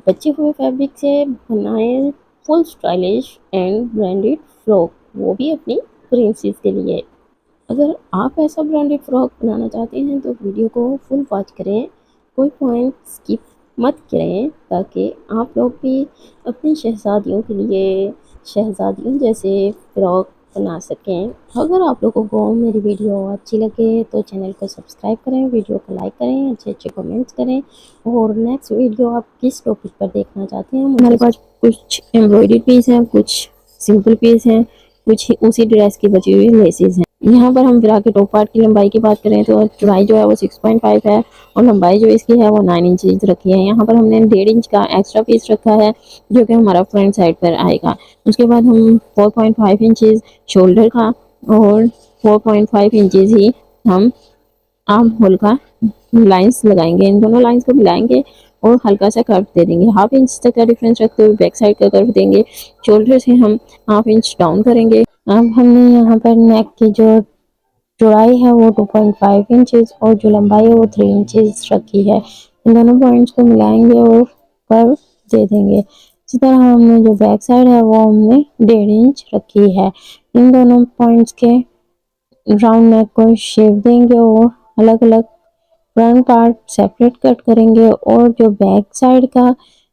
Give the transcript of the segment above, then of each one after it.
बचे हुए फैब्रिक से बनाए full stylish and branded frock, वो भी अपनी प्रिंसेस के लिए। अगर आप ऐसा ब्रांडेड फ्रॉक बनाना चाहते हैं तो वीडियो को फुल वॉच करें, कोई पॉइंट स्किप मत करें, ताकि आप लोग भी अपनी शहज़ादियों के लिए शहज़ादियों जैसे फ्रॉक बना सकें। अगर आप लोगों को मेरी वीडियो अच्छी लगे तो चैनल को सब्सक्राइब करें, वीडियो को लाइक करें, अच्छे अच्छे कमेंट्स करें। और नेक्स्ट वीडियो आप किस टॉपिक पर देखना चाहते हैं, हमारे पास कुछ एम्ब्रॉयडरी पीस हैं, कुछ सिंपल पीस हैं, कुछ उसी ड्रेस की बची हुई लेसेस हैं। यहाँ पर हम फ्रॉक के टॉप पार्ट की लंबाई की बात करें तो चौड़ाई जो है वो 6.5 है और लंबाई जो इसकी है वो 9 इंच रखी है। यहाँ पर हमने 1.5 इंच का एक्स्ट्रा पीस रखा है जो कि हमारा फ्रंट साइड पर आएगा। उसके बाद हम 4.5 इंचेस शोल्डर का और 4.5 इंचेस ही हम आर्म होल का लाइंस लगाएंगे। इन दोनों लाइंस को मिलाएंगे और हल्का सा कर्व दे देंगे। हाफ इंच तक का डिफरेंस रखते हुए बैक साइड का कर्व देंगे। शोल्डर से हम हाफ इंच डाउन करेंगे। अब हमने यहाँ पर नेक की जो चौड़ाई है वो 2.5 इंचेस और जो लंबाई है वो 3 इंचेस रखी है। इन दोनों पॉइंट्स को मिलाएंगे और कर्व दे देंगे। इसी तरह हमने जो बैक साइड है वो हमने 1.5 इंच रखी है। इन दोनों पॉइंट्स के राउंड नेक को शेप देंगे और अलग अलग फ्रंट पार्ट सेपरेट कट करेंगे। और जो बैक साइड का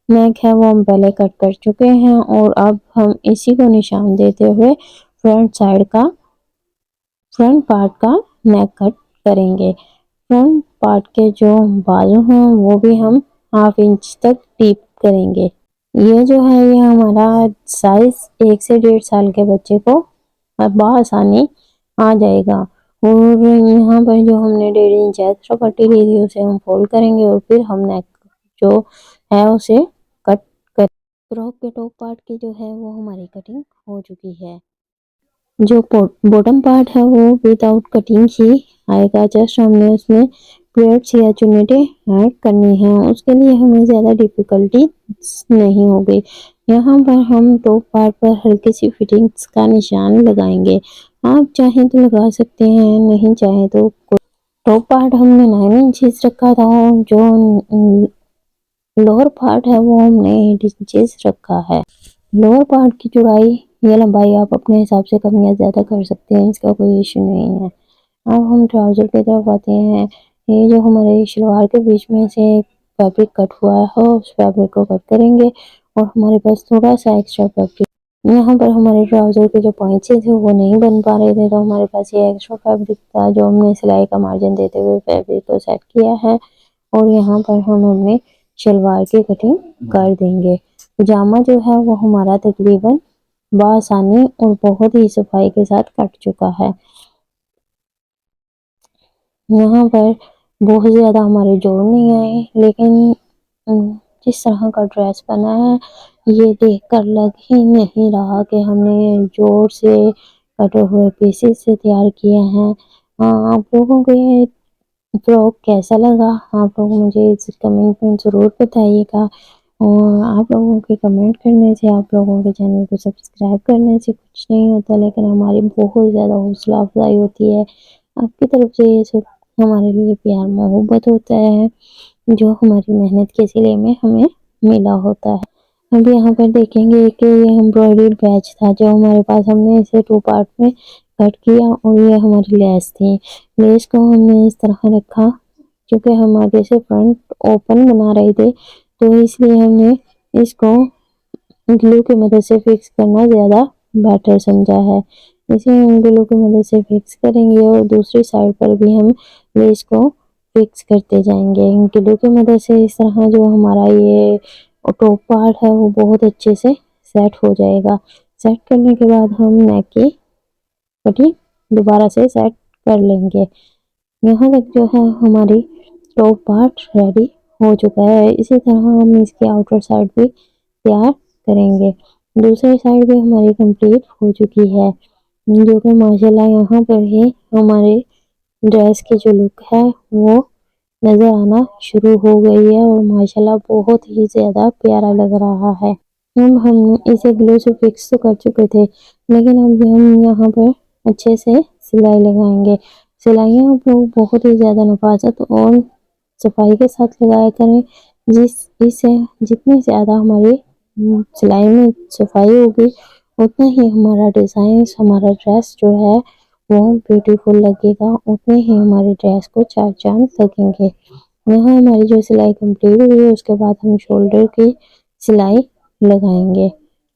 नेक है वो हम पहले कट कर चुके हैं और अब हम इसी को निशान देते हुए फ्रंट साइड का फ्रंट पार्ट का नेक कट करेंगे। फ्रंट पार्ट के जो बाजू हैं वो भी हम हाफ इंच तक डीप करेंगे। ये जो है ये हमारा साइज 1 से 1.5 साल के बच्चे को बआसानी आ जाएगा। और यहाँ पर जो हमने 1.5 इंच एक्स्ट्रा पट्टी ली थी उसे हम फोल्ड करेंगे और फिर हम नेक जो है उसे कट कर। फ्रॉक के टॉप पार्ट की जो है वो हमारी कटिंग हो चुकी है। जो बॉटम पार्ट है वो विदाउट कटिंग ही आएगा। जस्ट हमने उसमें प्लेट्स या चुन्नटें ऐड करनी है, उसके लिए हमें ज़्यादा डिफिकल्टी नहीं होगी। यहाँ पर हम टॉप पार्ट पर हल्की सी फिटिंग्स का निशान लगाएंगे। आप चाहें तो लगा सकते हैं, नहीं चाहें तो। टॉप पार्ट हमने 9 इंचेस रखा था और जो लोअर पार्ट है वो हमने 8 इंचेस रखा है। लोअर पार्ट की चौड़ाई या लंबाई आप अपने हिसाब से कम या ज़्यादा कर सकते हैं, इसका कोई इशू नहीं है। अब हम ट्राउज़र की तरफ आते हैं। ये जो हमारे शलवार के बीच में से फैब्रिक कट हुआ है उस फैब्रिक को कट करेंगे और हमारे पास थोड़ा सा एक्स्ट्रा फैब्रिक यहाँ पर हमारे ट्राउज़र के जो पॉइंट्स थे वो नहीं बन पा रहे थे, तो हमारे पास ये एक्स्ट्रा फैब्रिक था जो हमने सिलाई का मार्जिन देते हुए फैब्रिक को सेट किया है। और यहाँ पर हम अपने शलवार की कटिंग कर देंगे। पजामा जो है वो हमारा तकरीबन बआसानी और बहुत ही सफाई के साथ कट चुका है। यहाँ पर बहुत ज़्यादा हमारे जोड़ नहीं आए, लेकिन जिस तरह का ड्रेस बना है ये देखकर लग ही नहीं रहा कि हमने जोड़ से कटे हुए पीसेस से तैयार किए हैं। आप लोगों को ये फ्रॉक कैसा लगा, आप लोग मुझे इस कमेंट में ज़रूर बताइएगा। और आप लोगों के कमेंट करने से, आप लोगों के चैनल को सब्सक्राइब करने से कुछ नहीं होता, लेकिन हमारी बहुत ज़्यादा हौसला अफजाई होती है। आपकी तरफ से ये सब हमारे लिए प्यार मोहब्बत होता है जो हमारी मेहनत के सिले में हमें मिला होता है। अब यहाँ पर देखेंगे कि ये एम्ब्रॉयडरी बैच था जो हमारे पास, हमने इसे 2 पार्ट में कट किया और ये हमारी लेस थी। लेस को हमने इस तरह रखा क्योंकि हम आगे से फ्रंट ओपन बना रहे थे, तो इसलिए हमने इसको ग्लू की मदद से फिक्स करना ज़्यादा बेटर समझा है। इसे हम ग्लू की मदद से फिक्स करेंगे और दूसरी साइड पर भी हम लेस को फिक्स करते जाएंगे ग्लू की मदद से। इस तरह जो हमारा ये टॉप पार्ट है वो बहुत अच्छे से सेट हो जाएगा। सेट करने के बाद हम नेक की कटिंग दोबारा से सेट कर लेंगे। यहाँ तक जो है हमारी टॉप पार्ट रेडी हो चुका है। इसी तरह हम इसकी आउटर साइड भी तैयार करेंगे। दूसरी साइड भी हमारी कंप्लीट हो चुकी है, जो कि माशाल्लाह यहाँ पर ही हमारे ड्रेस की जो लुक है वो नज़र आना शुरू हो गई है और माशाल्लाह बहुत ही ज़्यादा प्यारा लग रहा है। हम इसे ग्लू से फिक्स तो कर चुके थे, लेकिन अब हम यहाँ पर अच्छे से सिलाई लगाएंगे। सिलाइयाँ आप लोग बहुत ही ज़्यादा नफासत और सफाई के साथ लगाया करें, जिस इससे जितनी ज़्यादा हमारी सिलाई में सफाई होगी, उतना ही हमारा डिज़ाइन, हमारा ड्रेस जो है वो ब्यूटीफुल लगेगा, उतने ही हमारे ड्रेस को चार चांद लगेंगे। यहाँ हमारी जो सिलाई कंप्लीट हुई है, उसके बाद हम शोल्डर की सिलाई लगाएंगे।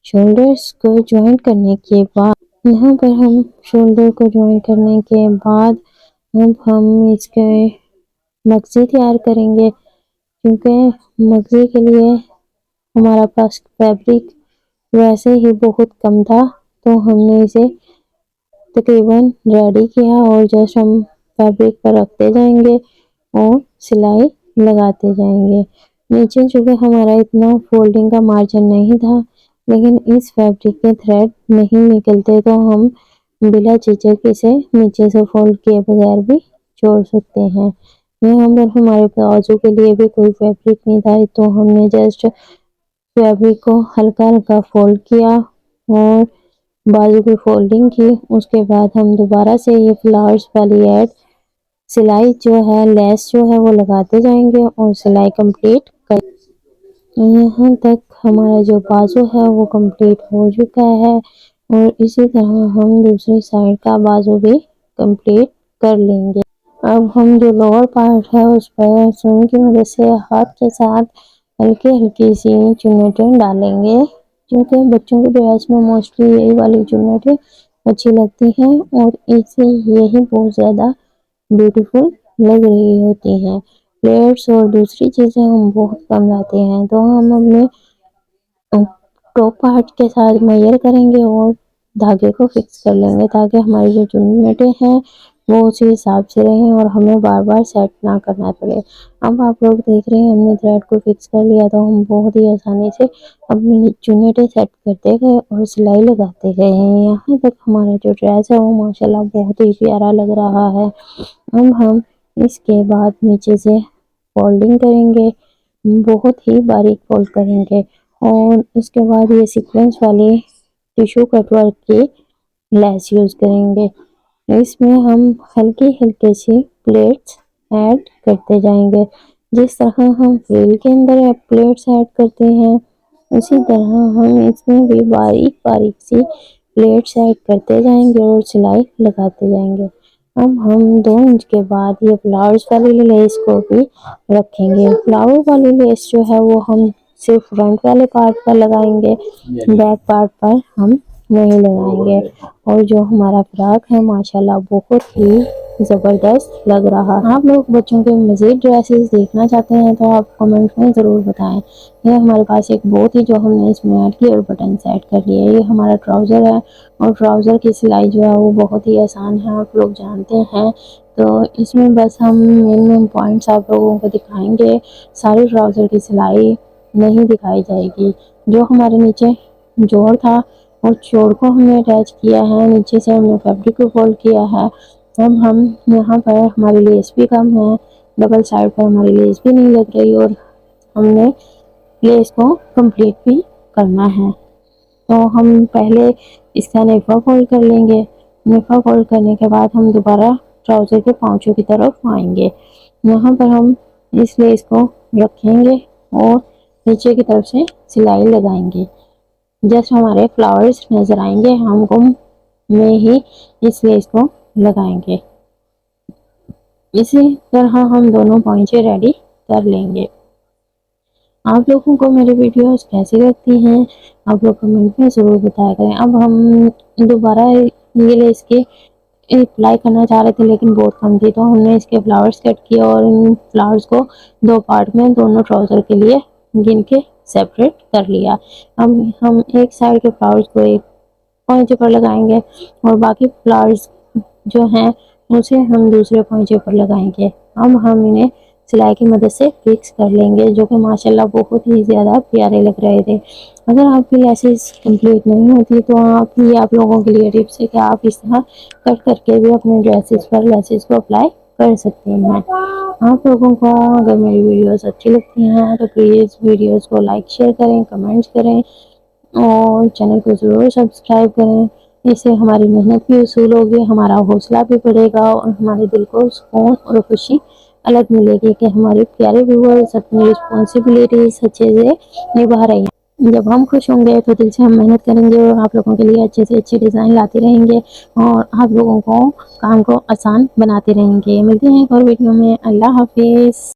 शोल्डर्स को ज्वाइन करने के बाद यहाँ पर हम शोल्डर को ज्वाइन करने के बाद अब हम इसके मगज़ी तैयार करेंगे, क्योंकि मगज़ी के लिए हमारा पास फैब्रिक वैसे ही बहुत कम था, तो हमने इसे तकरीबन रेडी किया और जस्ट हम फैब्रिक पर रखते जाएंगे और सिलाई लगाते जाएंगे। नीचे चूँकि हमारा इतना फोल्डिंग का मार्जिन नहीं था, लेकिन इस फैब्रिक के थ्रेड नहीं निकलते, तो हम बिना झिझक इसे नीचे से फोल्ड किए बगैर भी जोड़ सकते हैं। यहाँ पर हमारे प्लाजो के लिए भी कोई फैब्रिक नहीं था, तो हमने जस्ट फैब्रिक को हल्का हल्का फोल्ड किया और बाजू की फोल्डिंग की। उसके बाद हम दोबारा से ये फ्लावर्स वाली ऐड सिलाई जो है, लेस जो है वो लगाते जाएंगे और सिलाई कंप्लीट कर। यहाँ तक हमारा जो बाजू है वो कंप्लीट हो चुका है और इसी तरह हम दूसरी साइड का बाजू भी कंप्लीट कर लेंगे। अब हम जो लोअर पार्ट है उस पर सुई की मदद से हाथ के साथ हल्की हल्की सी चुन्नटें डालेंगे, क्योंकि बच्चों के ड्रेस में मोस्टली यही वाली चुन्नटें अच्छी लगती हैं और इससे यही बहुत ज़्यादा ब्यूटीफुल लग रही होती हैं। प्लेट्स और दूसरी चीज़ें हम बहुत कम लाते हैं, तो हम अपने टॉप पार्ट के साथ मेजर करेंगे और धागे को फिक्स कर लेंगे, ताकि हमारी जो चुन्नटें हैं वो उसी हिसाब से रहें और हमें बार बार सेट ना करना पड़े। अब आप लोग देख रहे हैं हमने थ्रेड को फिक्स कर लिया, तो हम बहुत ही आसानी से अपनी चुन्नटें सेट करते गए और सिलाई लगाते गए हैं। यहाँ तक हमारा जो ड्रेस है वो माशाल्लाह बहुत ही प्यारा लग रहा है। अब हम इसके बाद नीचे से फोल्डिंग करेंगे, बहुत ही बारीक फोल्ड करेंगे और इसके बाद ये सीक्वेंस वाली टिश्यू कटवर्क की लेस यूज़ करेंगे। इसमें हम हल्के हल्के से प्लेट्स ऐड करते जाएंगे। जिस तरह हम फ्रिल के अंदर प्लेट्स ऐड करते हैं, उसी तरह हम इसमें भी बारीक बारीक सी प्लेट्स ऐड करते जाएंगे और सिलाई लगाते जाएंगे। अब हम 2 इंच के बाद ये फ्लावर्स वाली लेस को भी रखेंगे। फ्लावर वाली लेस जो है वो हम सिर्फ फ्रंट वाले पार्ट पर लगाएंगे, बैक पार्ट पर हम नहीं लगाएंगे। और जो हमारा फ्रॉक है माशाल्लाह बहुत ही ज़बरदस्त लग रहा है। आप लोग बच्चों के मज़ीद ड्रेसेस देखना चाहते हैं तो आप कमेंट में ज़रूर बताएं। ये हमारे पास एक बहुत ही जो हमने इसमें ऐड की और बटन सेट कर लिए। ये हमारा ट्राउज़र है और ट्राउज़र की सिलाई जो है वो बहुत ही आसान है, आप लोग जानते हैं। तो इसमें बस हम मेन पॉइंट्स आप लोगों को दिखाएंगे, सारे ट्राउज़र की सिलाई नहीं दिखाई जाएगी। जो हमारे नीचे जोड़ था और जोड़ को हमने अटैच किया है, नीचे से हमने फैब्रिक को फोल्ड किया है। अब हम यहाँ पर हमारी लेस भी कम है, डबल साइड पर हमारी लेस भी नहीं लग रही और हमने लेस को कंप्लीट भी करना है। तो हम पहले इसका नेफा फोल्ड कर लेंगे। नेफा फोल्ड करने के बाद हम दोबारा ट्राउज़र के पाँचों की तरफ आएंगे। यहाँ पर हम इस लेस को रखेंगे और नीचे की तरफ से सिलाई लगाएंगे। जस्ट हमारे फ्लावर्स नज़र आएंगे, हम गुम में ही इस लेस को लगाएंगे। इसी तरह हम दोनों पॉइंटें रेडी कर लेंगे। आप लोगों को मेरी वीडियोस कैसी लगती हैं आप लोग कमेंट में ज़रूर बताया करें। अब हम दोबारा ये लेस के अप्लाई करना चाह रहे थे, लेकिन बहुत कम थी, तो हमने इसके फ्लावर्स कट किए और इन फ्लावर्स को 2 पार्ट में दोनों ट्राउज़र के लिए गिन के सेपरेट कर लिया। अब हम एक साइड के फ्लावर्स को एक पॉइंट पर लगाएंगे और बाकी फ्लावर्स जो हैं उसे हम दूसरे पॉइंट पर लगाएंगे। अब हम इन्हें सिलाई की मदद से फिक्स कर लेंगे, जो कि माशाल्लाह बहुत ही ज़्यादा प्यारे लग रहे थे। अगर आपकी लेसेस कंप्लीट नहीं होती तो आप लोगों के लिए टिप्स है कि आप इस तरह कट करके भी अपने ड्रेसेस पर लेसेस को अप्लाई कर सकते हैं। आप लोगों को अगर मेरी वीडियोस अच्छी लगती हैं तो प्लीज़ वीडियोस को लाइक शेयर करें, कमेंट्स करें और चैनल को ज़रूर सब्सक्राइब करें। इससे हमारी मेहनत भी वसूल होगी, हमारा हौसला भी बढ़ेगा और हमारे दिल को सुकून और खुशी अलग मिलेगी कि हमारे प्यारे व्यूअर्स अपनी रिस्पॉन्सिबिलिटीज अच्छे से निभा रहे हैं। जब हम खुश होंगे तो दिल से हम मेहनत करेंगे और आप लोगों के लिए अच्छे से अच्छे डिज़ाइन लाते रहेंगे और आप लोगों को काम को आसान बनाते रहेंगे। मिलते हैं एक और वीडियो में। अल्लाह हाफिज़।